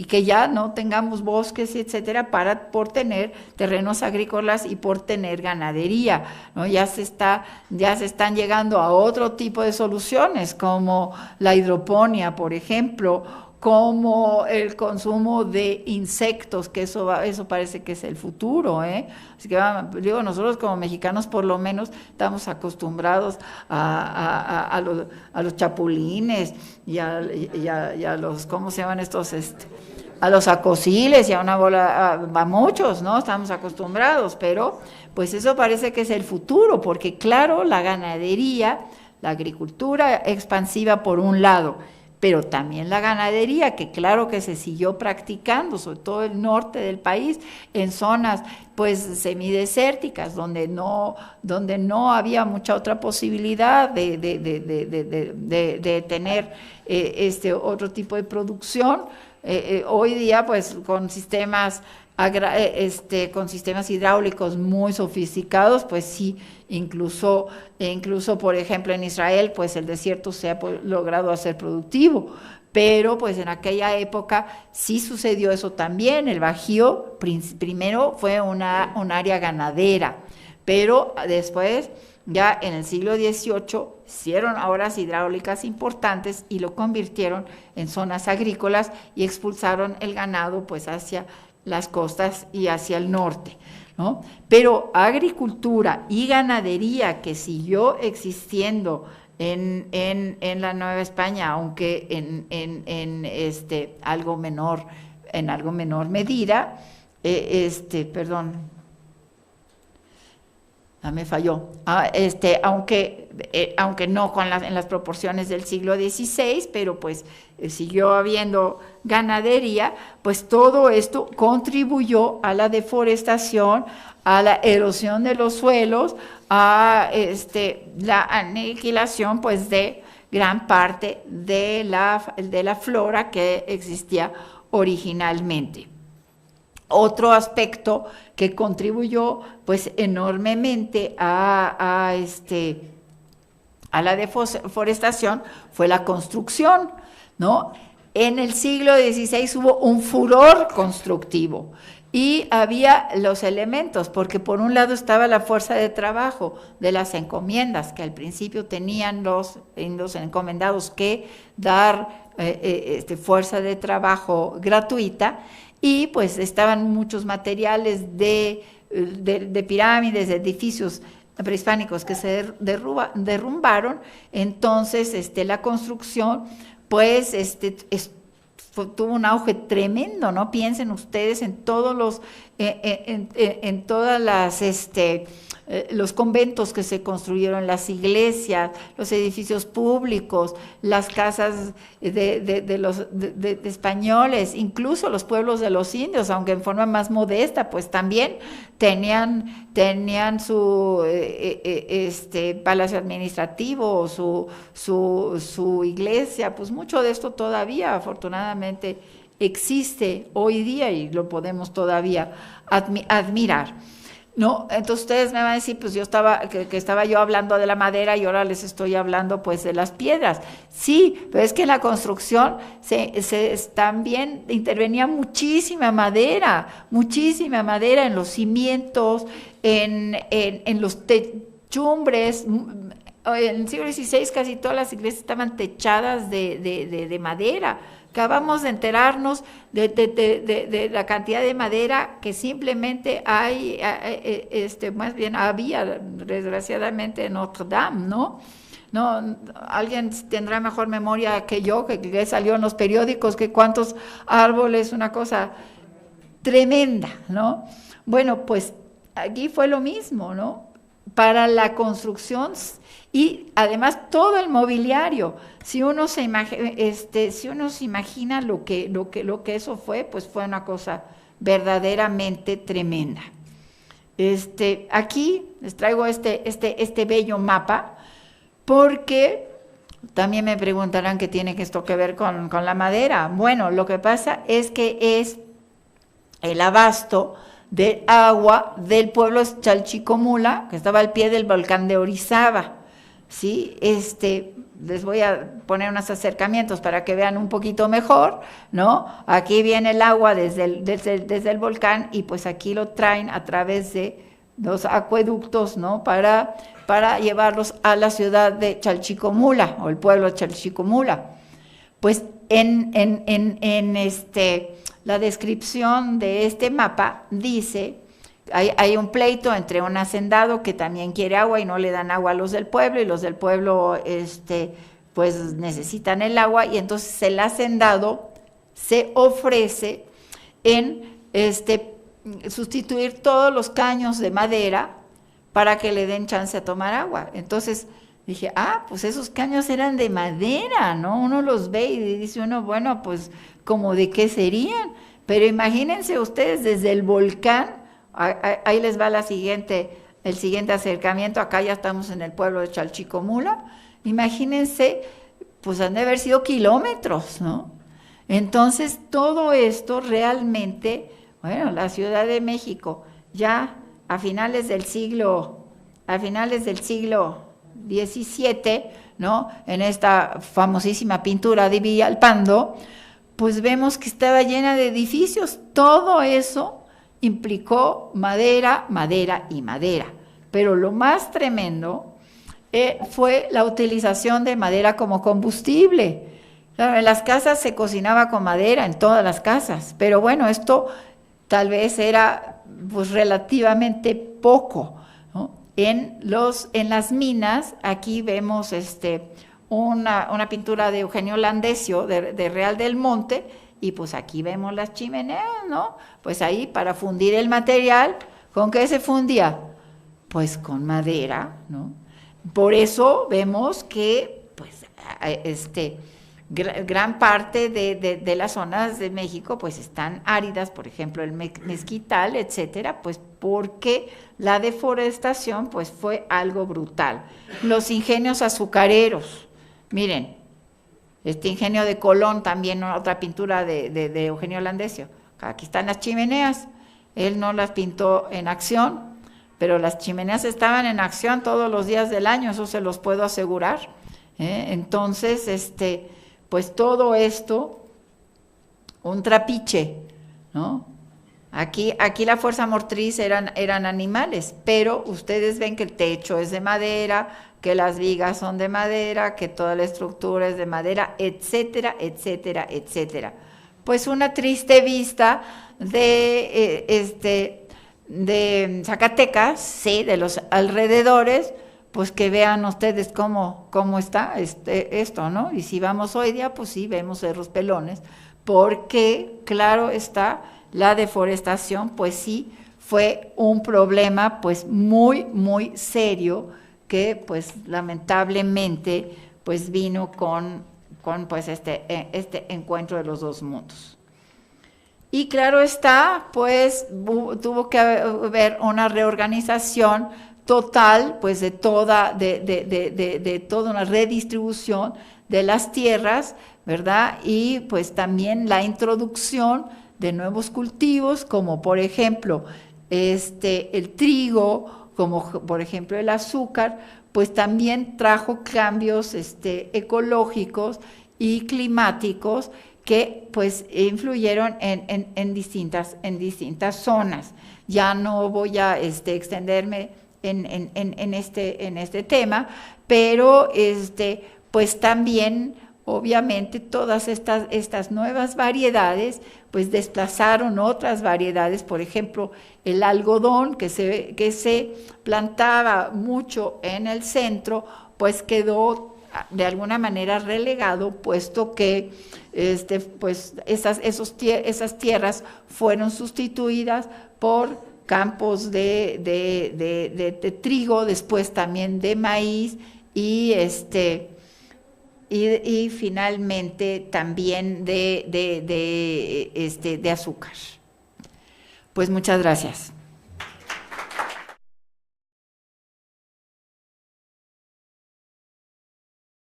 que ya no tengamos bosques, etcétera, por tener terrenos agrícolas y por tener ganadería, ¿no? Ya se están llegando a otro tipo de soluciones, como la hidroponía, por ejemplo, como el consumo de insectos, que eso parece que es el futuro, ¿eh? Así que digo, nosotros como mexicanos por lo menos estamos acostumbrados a los chapulines y a los, ¿cómo se llaman estos? A los acosiles y a una bola, a muchos, ¿no? Estamos acostumbrados, pero pues eso parece que es el futuro, porque claro, la ganadería, la agricultura expansiva por un lado, pero también la ganadería, que claro que se siguió practicando, sobre todo el norte del país, en zonas pues semidesérticas, donde no había mucha otra posibilidad de tener otro tipo de producción. Hoy día pues con sistemas hidráulicos muy sofisticados, pues sí, incluso por ejemplo en Israel, pues el desierto se ha logrado hacer productivo, pero pues en aquella época sí sucedió eso también. El Bajío primero fue un área ganadera, pero después, ya en el siglo XVIII, hicieron obras hidráulicas importantes y lo convirtieron en zonas agrícolas y expulsaron el ganado pues hacia las costas y hacia el norte, ¿no? Pero agricultura y ganadería que siguió existiendo en la Nueva España, aunque en algo menor medida, perdón, me falló, aunque no en las proporciones del siglo XVI, pero pues siguió habiendo ganadería, pues todo esto contribuyó a la deforestación, a la erosión de los suelos, a la aniquilación pues de gran parte de la flora que existía originalmente. Otro aspecto que contribuyó pues enormemente a la deforestación fue la construcción, ¿no? En el siglo XVI hubo un furor constructivo y había los elementos, porque por un lado estaba la fuerza de trabajo de las encomiendas, que al principio tenían los encomendados que dar fuerza de trabajo gratuita, y pues estaban muchos materiales de pirámides, de edificios prehispánicos que se derrumbaron. Entonces la construcción pues tuvo un auge tremendo, ¿no? Piensen ustedes en todos en todas los conventos que se construyeron, las iglesias, los edificios públicos, las casas de españoles, incluso los pueblos de los indios, aunque en forma más modesta, pues también tenían su palacio administrativo, su iglesia. Pues mucho de esto todavía afortunadamente existe hoy día y lo podemos todavía admirar, ¿no? Entonces ustedes me van a decir, pues yo estaba yo hablando de la madera y ahora les estoy hablando pues de las piedras. Sí, pero es que en la construcción también intervenía muchísima madera en los cimientos, en los techumbres. En el siglo XVI casi todas las iglesias estaban techadas de madera. Acabamos de enterarnos de la cantidad de madera que simplemente más bien había, desgraciadamente, en Notre Dame, ¿no? No, alguien tendrá mejor memoria que yo, que salió en los periódicos, que cuántos árboles, una cosa tremenda, ¿no? Bueno, pues aquí fue lo mismo, ¿no? Para la construcción y además todo el mobiliario. Si uno se imagina lo que eso fue, pues fue una cosa verdaderamente tremenda. Aquí les traigo este bello mapa, porque también me preguntarán qué tiene esto que ver con la madera. Bueno, lo que pasa es que es el abasto de agua del pueblo Chalchicomula, que estaba al pie del volcán de Orizaba, ¿sí? Les voy a poner unos acercamientos para que vean un poquito mejor, ¿no? Aquí viene el agua desde el volcán y pues aquí lo traen a través de los acueductos, ¿no? Para llevarlos a la ciudad de Chalchicomula o el pueblo de Chalchicomula. Pues la descripción de este mapa dice, hay un pleito entre un hacendado que también quiere agua y no le dan agua a los del pueblo, y los del pueblo pues necesitan el agua, y entonces el hacendado se ofrece en sustituir todos los caños de madera para que le den chance a tomar agua. Entonces dije, pues esos caños eran de madera, ¿no? Uno los ve y dice uno, bueno, pues ¿como de qué serían? Pero imagínense ustedes desde el volcán. Ahí les va el siguiente acercamiento. Acá ya estamos en el pueblo de Chalchicomula. Imagínense, pues han de haber sido kilómetros, ¿no? Entonces todo esto realmente, bueno, la Ciudad de México ya a finales del siglo XVII, ¿no? En esta famosísima pintura de Villalpando, pues vemos que estaba llena de edificios. Todo eso implicó madera, madera y madera. Pero lo más tremendo fue la utilización de madera como combustible. Claro, en las casas se cocinaba con madera, en todas las casas, pero bueno, esto tal vez era pues relativamente poco, ¿no? En las minas, aquí vemos una pintura de Eugenio Landesio de Real del Monte, y pues aquí vemos las chimeneas, ¿no? Pues ahí para fundir el material, ¿con qué se fundía? Pues con madera, ¿no? Por eso vemos que pues gran parte de las zonas de México pues están áridas, por ejemplo el mezquital, etcétera, pues porque la deforestación pues fue algo brutal. Los ingenios azucareros, miren, este ingenio de Colón, también otra pintura de Eugenio Landesio, aquí están las chimeneas, él no las pintó en acción, pero las chimeneas estaban en acción todos los días del año, eso se los puedo asegurar, entonces pues todo esto, un trapiche, ¿no? Aquí la fuerza motriz eran animales, pero ustedes ven que el techo es de madera, que las vigas son de madera, que toda la estructura es de madera, etcétera, etcétera, etcétera. Pues una triste vista de Zacatecas, sí, de los alrededores, pues que vean ustedes cómo está esto, ¿no? Y si vamos hoy día, pues sí, vemos cerros pelones, porque, claro está, la deforestación, pues sí, fue un problema, pues muy, muy serio, que, pues, lamentablemente, pues vino con pues, este encuentro de los dos mundos. Y claro está, pues, tuvo que haber una reorganización total, pues de toda una redistribución de las tierras, ¿verdad? Y pues también la introducción de nuevos cultivos, como por ejemplo el trigo, como por ejemplo el azúcar, pues también trajo cambios ecológicos y climáticos que pues influyeron en distintas zonas. Ya no voy a extenderme en este tema, pero pues también obviamente todas estas nuevas variedades pues desplazaron otras variedades, por ejemplo el algodón que se plantaba mucho en el centro, pues quedó de alguna manera relegado, puesto que pues esas tierras fueron sustituidas por campos de trigo, después también de maíz y finalmente también de azúcar. Pues muchas gracias.